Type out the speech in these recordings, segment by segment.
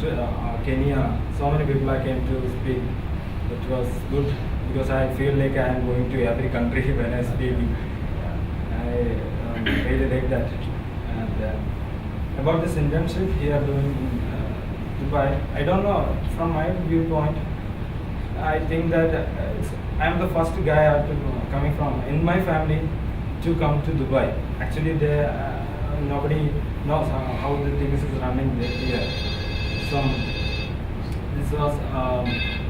Kenya, so many people I came to speak. It was good because I feel like I am going to every country when I speak. I really like that. And about this internship here doing in Dubai, I don't know, from my viewpoint, I think that I am the first guy coming from in my family to come to Dubai. Actually, nobody knows how the things is running there here. Some this was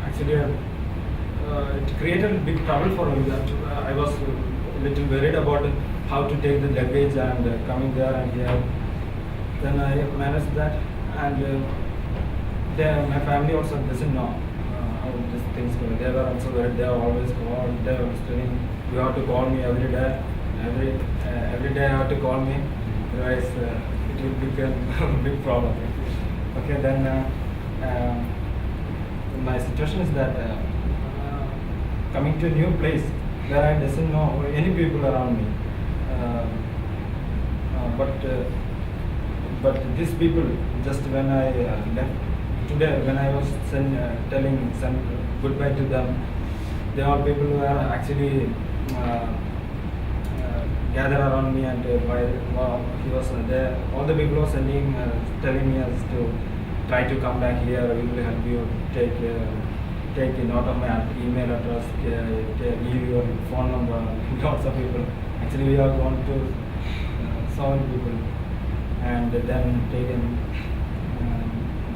actually it created big trouble for me. That I was a little worried about how to take the luggage and coming there and here. Then I managed that, and my family also doesn't know how these things go. They were also worried. They are always called. They were telling you have to call me every day. Every day I have to call me. Otherwise, it will become a big problem. Okay, then my situation is that coming to a new place where I doesn't know any people around me. Uh, but these people, just when I left today, when I was telling some goodbye to them, they are people who are actually gather around me, and while he was there, all the people were sending, telling me as to try to come back here. We will help you. Take a note of my email address. Give your phone number. Lots of people. Actually, we are going to so many people, and then taken.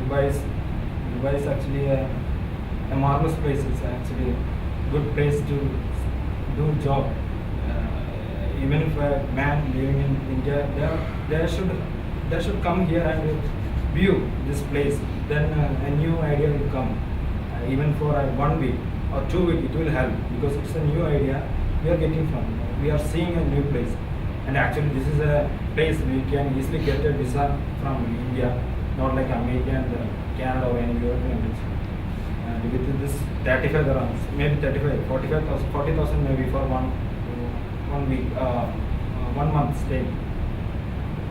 Dubai is actually a marvelous place. It's actually a good place to do job. Even if a man living in India, they should come here and view this place. Then a new idea will come. Even for 1 week or 2 weeks, it will help because it's a new idea we are getting from. We are seeing a new place, and actually this is a place we can easily get a visa from India, not like America and Canada or any European countries. And with this 35 dirhams, maybe 35, 45,000, 40,000 maybe for 1 week, 1 month stay.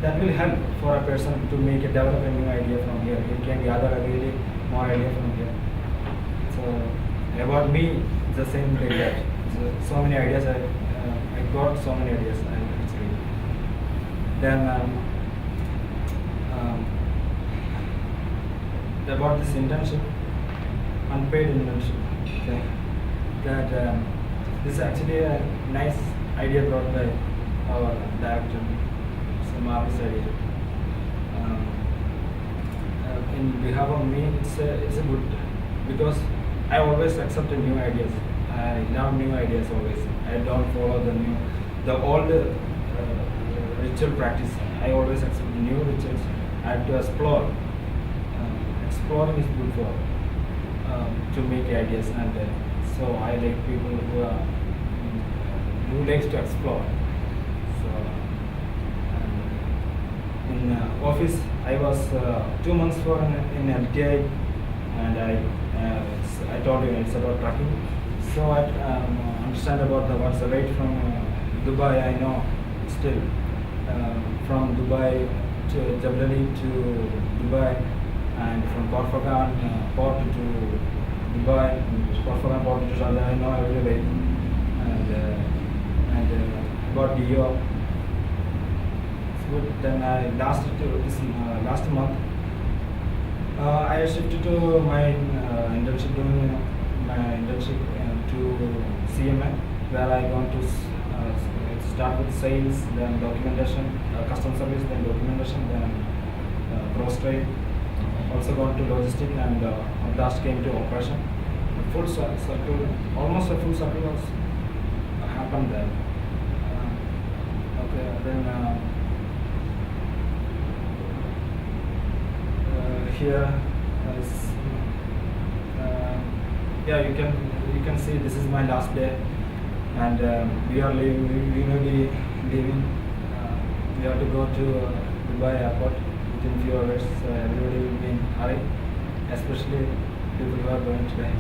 That will help for a person to develop a new idea from here. He can gather a really more idea from here. So about me, it's the same like that. So many ideas. I got so many ideas. Actually. Then about this internship, unpaid internship. Okay. That this is actually a nice idea brought by our director. It's a marvelous idea. In behalf of me, it's a good, because I always accept new ideas. I love new ideas always. I don't follow the old ritual practice. I always accept new rituals. I have to explore. Exploring is good for to make ideas, and so I like people who likes to explore. So in office, I was 2 months in LTI, and I told you it's about trucking. So I understand about what's the rate from Dubai. I know still from Dubai to Jebel Ali to Dubai, and from Corfagan port to Dubai, Corfagan port to Sharjah. I know every rate, and about DO. Good. Then last month, I shifted to my internship to CMA, where I want to start with sales, then documentation, custom service, then documentation, then cross trade. Also gone to logistic, and last came to operation. A full circle, almost a full circle was happened there. Okay, then. Here yeah, you can see this is my last day, and we are leaving. We will be leaving. We have to go to Dubai airport within few hours. Everybody will be in hurry, especially people who are going today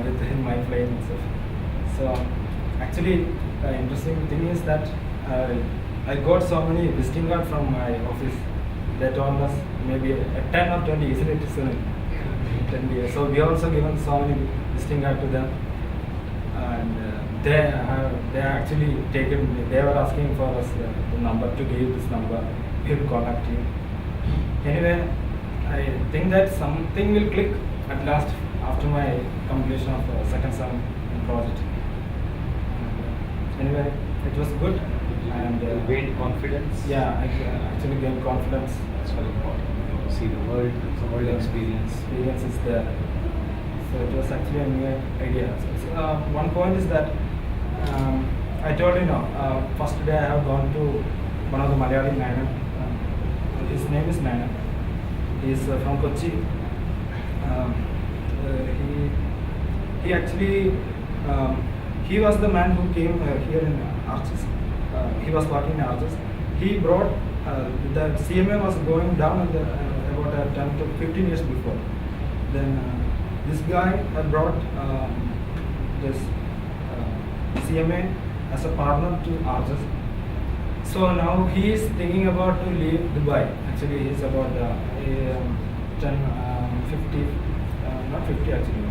within my plane itself. So actually, the interesting thing is that I got so many visiting cards from my office. they told us maybe 10 or 20, isn't it? 10 years. So we also given so many visiting card to them, and they actually taken. They were asking for us the number to give this number. We will contact you. Anyway, I think that something will click at last after my completion of second sem project. Anyway, it was good, and You gained confidence. yeah, I actually gained confidence. That's very important. You see the world experience. Experience is there. So it was actually a new idea. So, one point is that I told you now, first day I have gone to one of the Malayali Naina. His name is Naina. He is from Kochi. He actually he was the man who came here in Arches. He was working in Arches. He brought the CMA was going down in the, about 10 to 15 years before. Then this guy had brought this CMA as a partner to Arches. So now he is thinking about to leave Dubai. Actually, he is about 50, not 50 actually.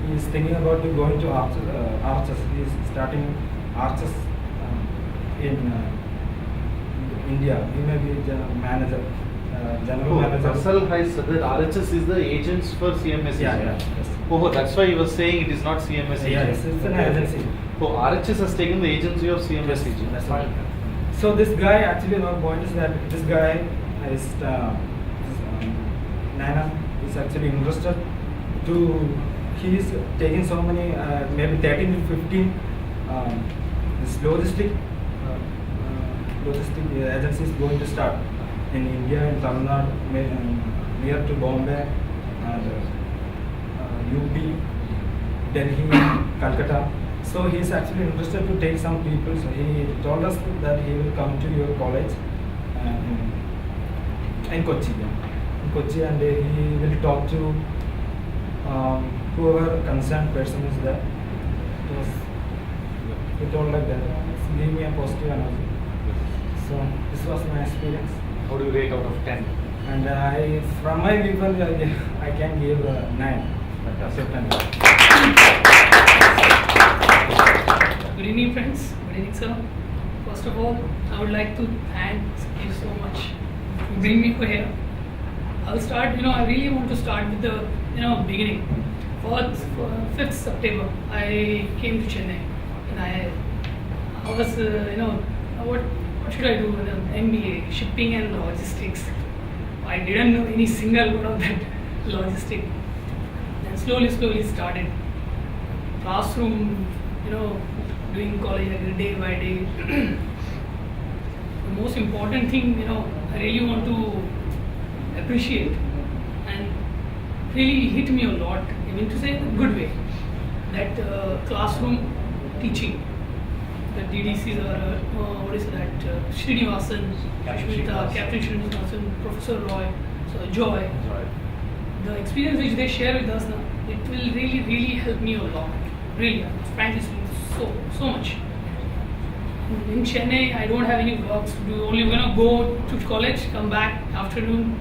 He is thinking about to going to Arches. He is starting Arches in India. He may be the manager, general manager. Faisal has said that RHS is the agents for CMS. Yeah, yeah. Yes. Oh, that's why he was saying it is not CMS Yeah, agent. it's an agency. Oh, RHS has taken the agency of CMS agent. That's right. So this guy actually, one point is that this guy is Nana is actually interested to. He is taking so many, maybe 13 to 15 this logistic agency is going to start in India, in Tamil Nadu, near to Bombay, and UP, Delhi, Calcutta. So he is actually interested to take some people. So he told us that he will come to your college in Kochi. In Kochi, and he will talk to whoever concerned person is there. He told like that. Give me a positive energy. So this was my experience. How do you rate out of 10? And I, from my viewpoint, I can give 9. Good evening, friends. Good evening, sir. First of all, I would like to thank you so much to bring me over here. I'll start. I really want to start with the beginning. For 5th September, I came to Chennai, and I was what should I do? MBA, shipping and logistics. I didn't know any single word of that logistic. Then slowly started classroom. Doing college day by day. The most important thing, I really want to appreciate and really hit me a lot. I mean to say in a good way. That classroom teaching. The DDCs are, what is that? Srinivasan, Shweta, Captain Srinivasan, Professor Roy, so Joy. The experience which they share with us now, it will really help me a lot. Really, frankly speaking, so much. In Chennai, I don't have any works to do. Only go to college, come back afternoon,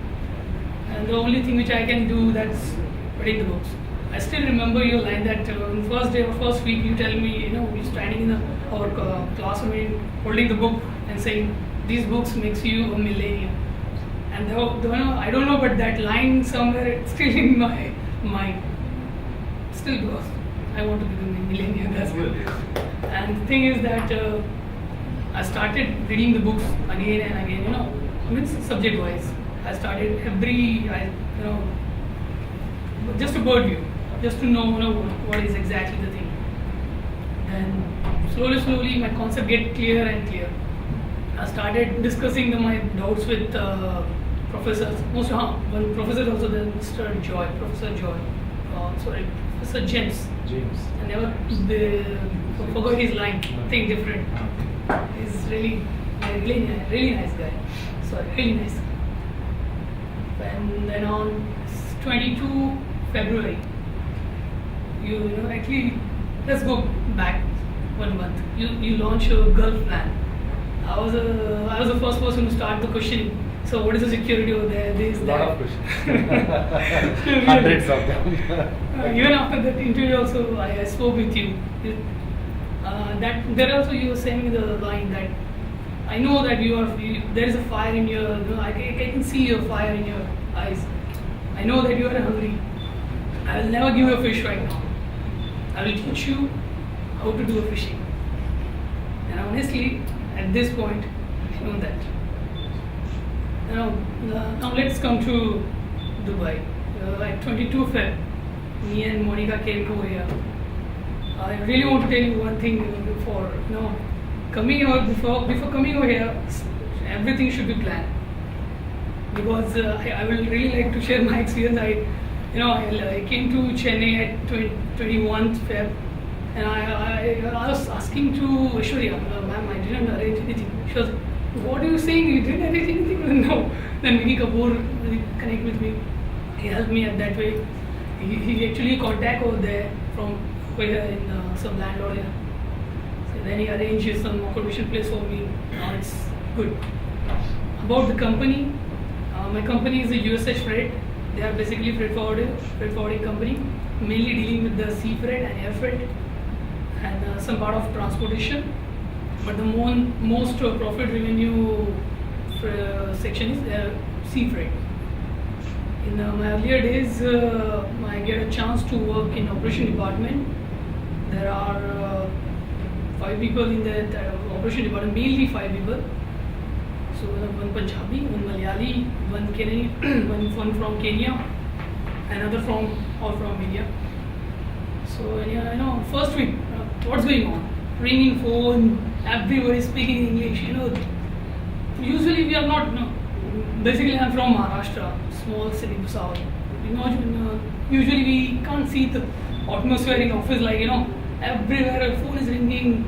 and the only thing which I can do that's reading the books. I still remember your line that on first day or first week you tell me, you're standing in our classroom holding the book and saying these books makes you a millennium. And I don't know, but that line somewhere it's still in my mind. Still goes. I want to become a millennial as well. And the thing is that I started reading the books again and again, subject wise. I started just a bird view, just to know, what is exactly the thing. Then slowly my concept get clearer and clearer. I started discussing my doubts with professors. One professor also there, Professor Joy. Professor James. I never forgot his line. Think different. He's really nice guy. Really nice. And then on 22 February, actually, let's go back 1 month. You launch a Gulf plan. I was the first person to start the questioning, So what is the security over there? This, A lot that. of questions. Hundreds of them. Even after that interview also, I spoke with you. That there also you were saying the line that I know that there is a fire in your, I can see your fire in your eyes. I know that you are hungry. I will never give you a fish right now. I will teach you how to do a fishing. And honestly, at this point, I know that. Now let's come to Dubai. At 22 Feb, me and Monica came over here. I really want to tell you one thing before coming over. Before coming over here, everything should be planned. Because I will really like to share my experience. I came to Chennai at 21 Feb, and I was asking to Aishwarya, ma'am, I didn't arrange anything. She was, what are you saying? You didn't arrange anything? No. Then Vicky Kapoor connect with me. He helped me at that way. He actually contact over there from here in some landlord here. So then he arranged some accommodation place for me. Now it's good. About the company, my company is a USH Freight. They are basically freight forwarding company, mainly dealing with the sea freight and air freight, and some part of transportation. But the most profit revenue section is sea freight. In my earlier days, I get a chance to work in operation department. There are 5 people in the operation department, mainly 5 people. So one Punjabi, one Malayali, one Kenyan, one from Kenya, another from India. So first week, what's going on? Ringing phone, everybody speaking English. Usually we are not. Basically, I'm from Maharashtra, small city, Bhusawal. Usually we can't see the atmosphere in office everywhere a phone is ringing.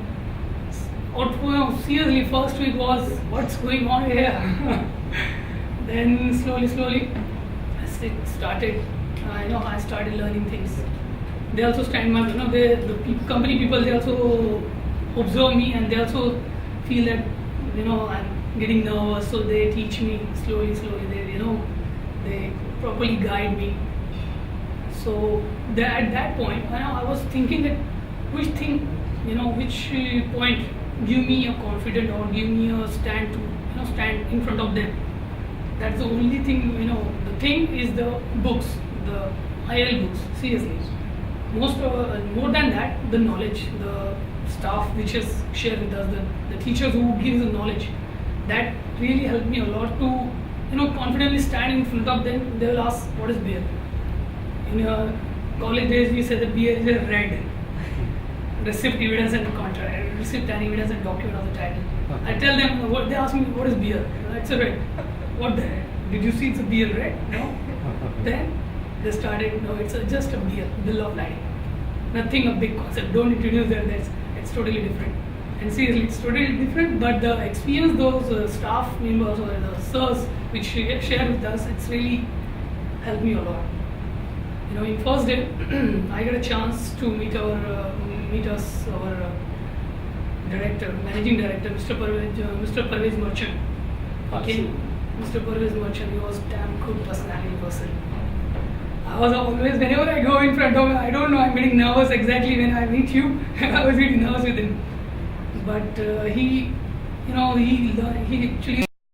Seriously, first week was what's going on here. Then slowly, it started. I started learning things. They also stand my, the company people. They also observe me, and they also feel that I'm getting nervous. So they teach me slowly. They properly guide me. So at that point, I was thinking that which point give me a confidence or give me a stand to stand in front of them. That's the only thing. The thing is the books, the IL books. Seriously, more than that, the knowledge, the staff which is shared with us, the teachers who give the knowledge, that really helped me a lot to confidently stand in front of them. They will ask, what is beer? In college days, we said that beer is a red. Receipt, evidence and contract. Receipt and evidence and document of the title. I tell them, they ask me, what is beer? It's a red. What the heck? Did you see it's a beer red? No. Then they started, no, it's just a beer, bill of lading. Nothing a big concept. Don't introduce them, it's totally different. And seriously, it's totally different, but the experience those staff members or the sirs which share with us, it's really helped me a lot. In first day, I got a chance to meet our director, managing director, Mr. Parvez Merchant. Okay, Mr. Parvez Merchant, he was damn good personality person. I was always, whenever I go in front of him, I don't know, I'm getting nervous exactly when I meet you. I was getting nervous with him. But he actually